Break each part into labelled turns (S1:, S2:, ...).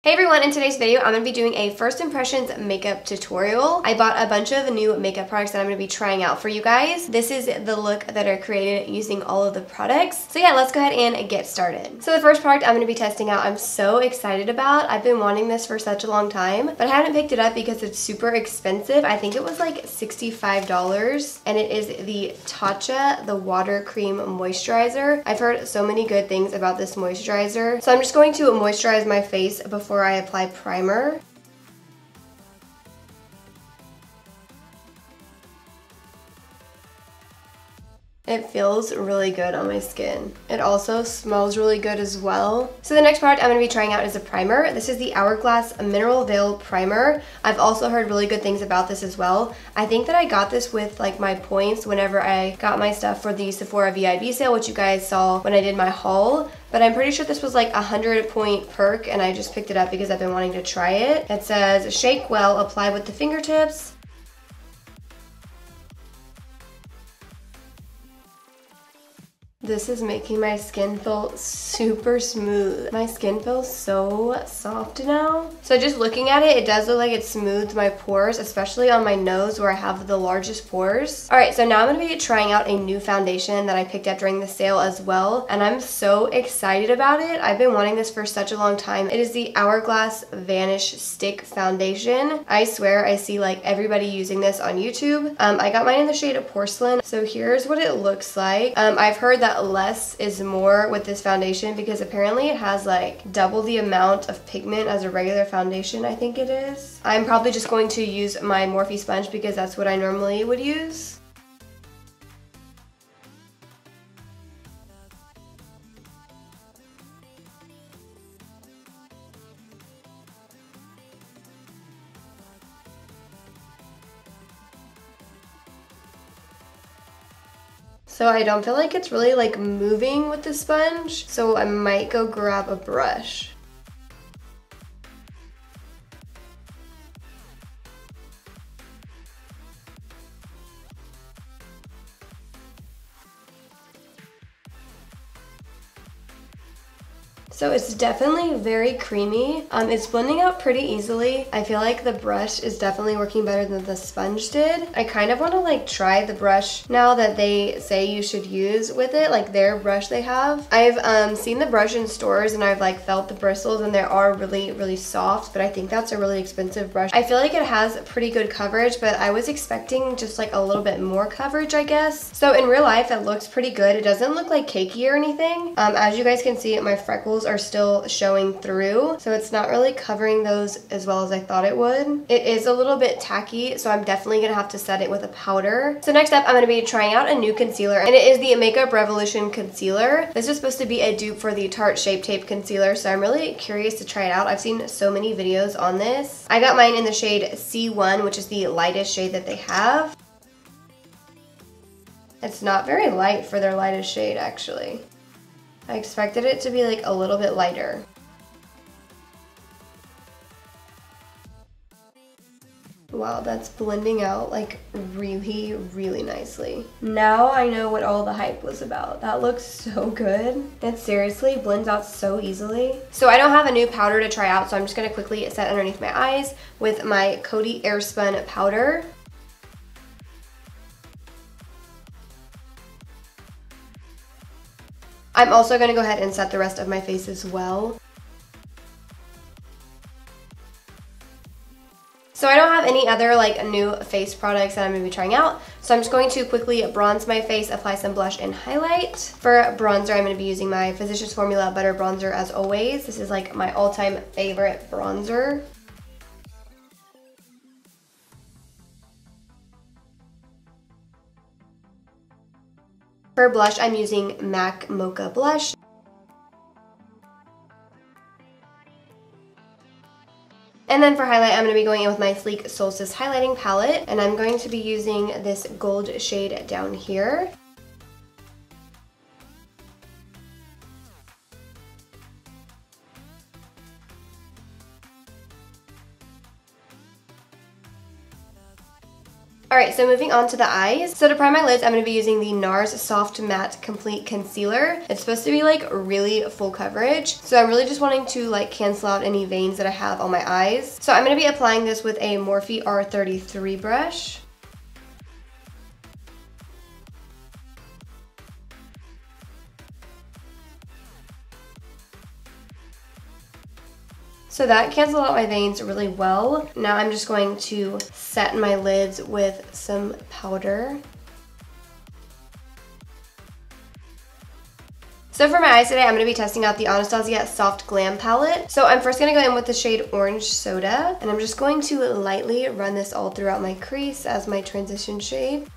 S1: Hey everyone, in today's video I'm going to be doing a first impressions makeup tutorial. I bought a bunch of new makeup products that I'm going to be trying out for you guys. This is the look that I created using all of the products. So yeah, let's go ahead and get started. So the first product I'm going to be testing out I'm so excited about. I've been wanting this for such a long time, but I haven't picked it up because it's super expensive. I think it was like $65 and it is the Tatcha, the Water Cream Moisturizer. I've heard so many good things about this moisturizer. So I'm just going to moisturize my face before I apply primer. It feels really good on my skin. It also smells really good as well. So the next product I'm going to be trying out is a primer. This is the Hourglass Mineral Veil Primer. I've also heard really good things about this as well. I think that I got this with like my points whenever I got my stuff for the Sephora VIB sale, which you guys saw when I did my haul. But I'm pretty sure this was like a 100-point perk and I just picked it up because I've been wanting to try it. It says, shake well, apply with the fingertips. This is making my skin feel super smooth. My skin feels so soft now. So just looking at it, it does look like it smoothed my pores, especially on my nose where I have the largest pores. Alright, so now I'm going to be trying out a new foundation that I picked up during the sale as well. And I'm so excited about it. I've been wanting this for such a long time. It is the Hourglass Vanish Stick Foundation. I swear I see like everybody using this on YouTube. I got mine in the shade of Porcelain. So here's what it looks like. I've heard that less is more with this foundation because apparently it has like double the amount of pigment as a regular foundation, I think it is. I'm probably just going to use my Morphe sponge because that's what I normally would use. So I don't feel like it's really like moving with the sponge, so I might go grab a brush. So it's definitely very creamy. It's blending out pretty easily. I feel like the brush is definitely working better than the sponge did. I kind of want to like try the brush now that they say you should use with it, like their brush they have. I've seen the brush in stores and I've like felt the bristles and they are really soft, but I think that's a really expensive brush. I feel like it has pretty good coverage, but I was expecting just like a little bit more coverage, I guess. So in real life, it looks pretty good. It doesn't look like cakey or anything. As you guys can see, my freckles are still showing through, so it's not really covering those as well as I thought it would. It is a little bit tacky, so I'm definitely gonna have to set it with a powder. So next up, I'm gonna be trying out a new concealer, and it is the Makeup Revolution Concealer. This is supposed to be a dupe for the Tarte Shape Tape Concealer, so I'm really curious to try it out. I've seen so many videos on this. I got mine in the shade C1, which is the lightest shade that they have. It's not very light for their lightest shade, actually. I expected it to be like a little bit lighter. Wow, that's blending out like really nicely. Now I know what all the hype was about. That looks so good. It seriously blends out so easily. So I don't have a new powder to try out, so I'm just gonna quickly set underneath my eyes with my Coty Airspun powder. I'm also going to go ahead and set the rest of my face as well. So I don't have any other like new face products that I'm going to be trying out. So I'm just going to quickly bronze my face, apply some blush and highlight. For bronzer, I'm going to be using my Physicians Formula Butter Bronzer as always. This is like my all-time favorite bronzer. For blush, I'm using MAC Mocha Blush. And then for highlight, I'm going to be going in with my sleek Solstice highlighting palette, and I'm going to be using this gold shade down here. Alright, so moving on to the eyes. So to prime my lids, I'm going to be using the Nars Soft Matte Complete Concealer. It's supposed to be like really full coverage. So I'm really just wanting to like cancel out any veins that I have on my eyes. So I'm going to be applying this with a Morphe R33 brush. So that canceled out my veins really well. Now I'm just going to set my lids with some powder. So for my eyes today, I'm going to be testing out the Anastasia Soft Glam palette. So I'm first going to go in with the shade Orange Soda, and I'm just going to lightly run this all throughout my crease as my transition shade.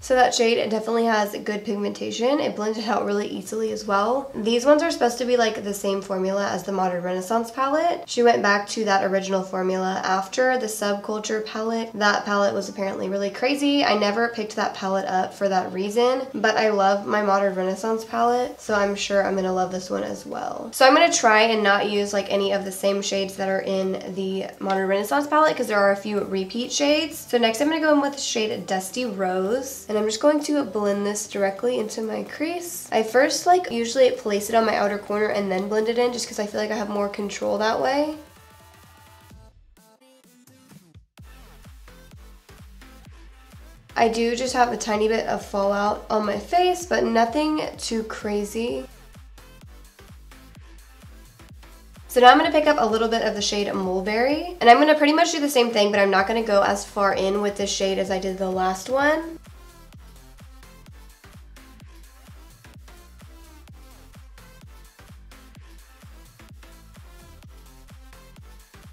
S1: So that shade, it definitely has good pigmentation. It blended out really easily as well. These ones are supposed to be like the same formula as the Modern Renaissance palette. She went back to that original formula after the Subculture palette. That palette was apparently really crazy. I never picked that palette up for that reason, but I love my Modern Renaissance palette, so I'm sure I'm gonna love this one as well. So I'm gonna try and not use like any of the same shades that are in the Modern Renaissance palette because there are a few repeat shades. So next I'm gonna go in with the shade Dusty Rose, and I'm just going to blend this directly into my crease. I first like usually place it on my outer corner and then blend it in just because I feel like I have more control that way. I do just have a tiny bit of fallout on my face, but nothing too crazy. So now I'm going to pick up a little bit of the shade Mulberry, and I'm going to pretty much do the same thing, but I'm not going to go as far in with this shade as I did the last one.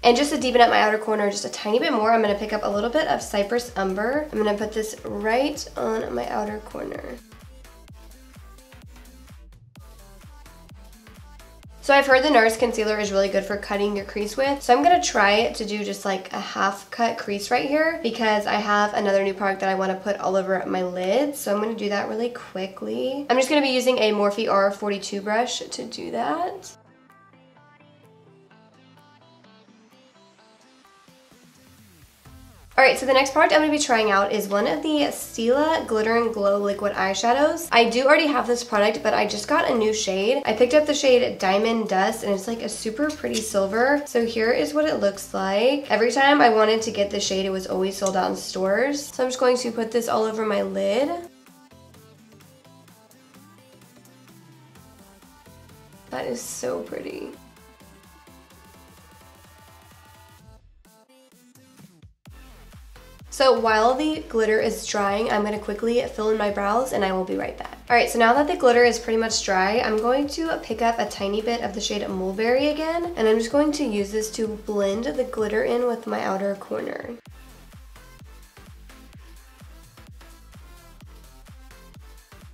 S1: And just to deepen up my outer corner just a tiny bit more, I'm going to pick up a little bit of Cypress Umber. I'm going to put this right on my outer corner. So I've heard the Nars Concealer is really good for cutting your crease with, so I'm going to try to do just like a half cut crease right here because I have another new product that I want to put all over my lids, so I'm going to do that really quickly. I'm just going to be using a Morphe R42 brush to do that. Alright, so the next product I'm going to be trying out is one of the Stila Glitter and Glow Liquid Eyeshadows. I do already have this product, but I just got a new shade. I picked up the shade Diamond Dust, and it's like a super pretty silver. So here is what it looks like. Every time I wanted to get the shade, it was always sold out in stores. So I'm just going to put this all over my lid. That is so pretty. So while the glitter is drying, I'm going to quickly fill in my brows and I will be right back. Alright, so now that the glitter is pretty much dry, I'm going to pick up a tiny bit of the shade Mulberry again, and I'm just going to use this to blend the glitter in with my outer corner.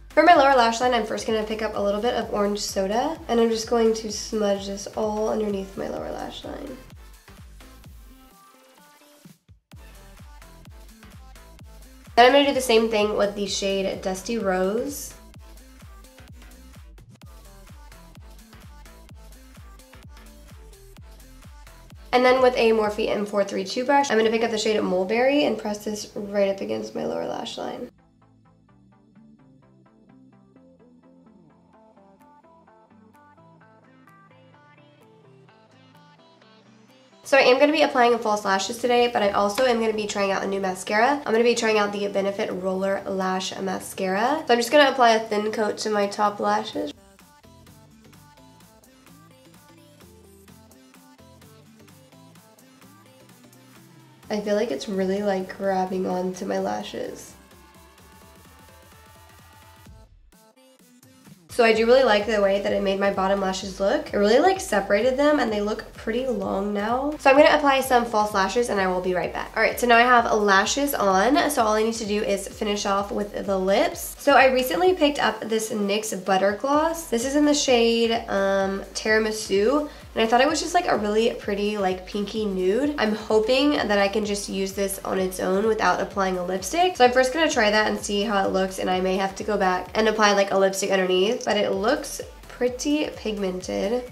S1: For my lower lash line, I'm first going to pick up a little bit of Orange Soda, and I'm just going to smudge this all underneath my lower lash line. Then I'm going to do the same thing with the shade Dusty Rose. And then with a Morphe M432 brush, I'm going to pick up the shade Mulberry and press this right up against my lower lash line. So I am going to be applying false lashes today, but I also am going to be trying out a new mascara. I'm going to be trying out the Benefit Roller Lash Mascara. So I'm just going to apply a thin coat to my top lashes. I feel like it's really like grabbing onto my lashes. So I do really like the way that it made my bottom lashes look. It really like separated them and they look pretty long now. So I'm going to apply some false lashes and I will be right back. Alright, so now I have lashes on. So all I need to do is finish off with the lips. So I recently picked up this NYX Butter Gloss. This is in the shade Tiramisu. And I thought it was just like a really pretty like pinky nude. I'm hoping that I can just use this on its own without applying a lipstick. So I'm first gonna try that and see how it looks, and I may have to go back and apply like a lipstick underneath, but it looks pretty pigmented.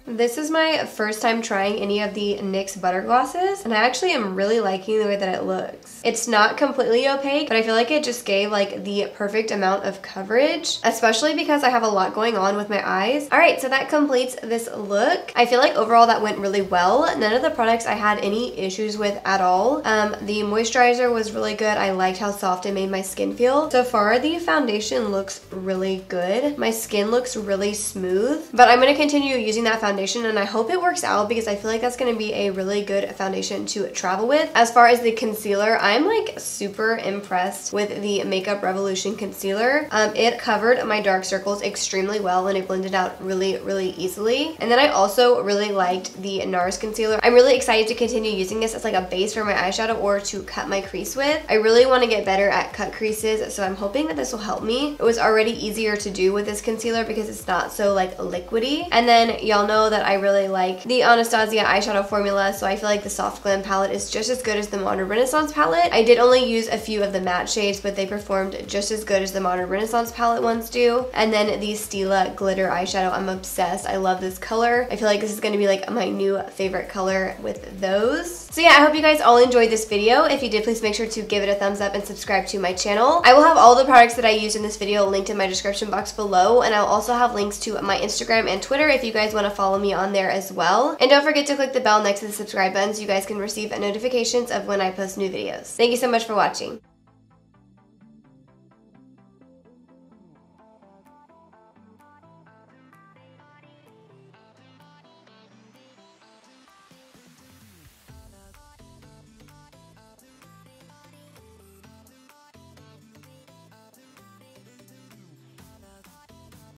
S1: This is my first time trying any of the NYX butter glosses, and I actually am really liking the way that it looks. It's not completely opaque, but I feel like it just gave like the perfect amount of coverage, especially because I have a lot going on with my eyes. All right, so that completes this look. I feel like overall that went really well. None of the products I had any issues with at all. The moisturizer was really good. I liked how soft it made my skin feel. So far, the foundation looks really good. My skin looks really smooth, but I'm gonna continue using that foundation, and I hope it works out because I feel like that's going to be a really good foundation to travel with. As far as the concealer, I'm like super impressed with the Makeup Revolution concealer. It covered my dark circles extremely well, and it blended out really easily. And then I also really liked the Nars concealer. I'm really excited to continue using this as like a base for my eyeshadow or to cut my crease with. I really want to get better at cut creases, so I'm hoping that this will help me. It was already easier to do with this concealer because it's not so like liquidy. And then y'all know that I really like the Anastasia eyeshadow formula, so I feel like the Soft Glam palette is just as good as the Modern Renaissance palette. I did only use a few of the matte shades, but they performed just as good as the Modern Renaissance palette ones do. And then the Stila glitter eyeshadow, I'm obsessed. I love this color. I feel like this is going to be like my new favorite color with those. So yeah, I hope you guys all enjoyed this video. If you did, please make sure to give it a thumbs up and subscribe to my channel. I will have all the products that I used in this video linked in my description box below, and I'll also have links to my Instagram and Twitter if you guys want to follow me on there as well. And don't forget to click the bell next to the subscribe button so you guys can receive notifications of when I post new videos. Thank you so much for watching.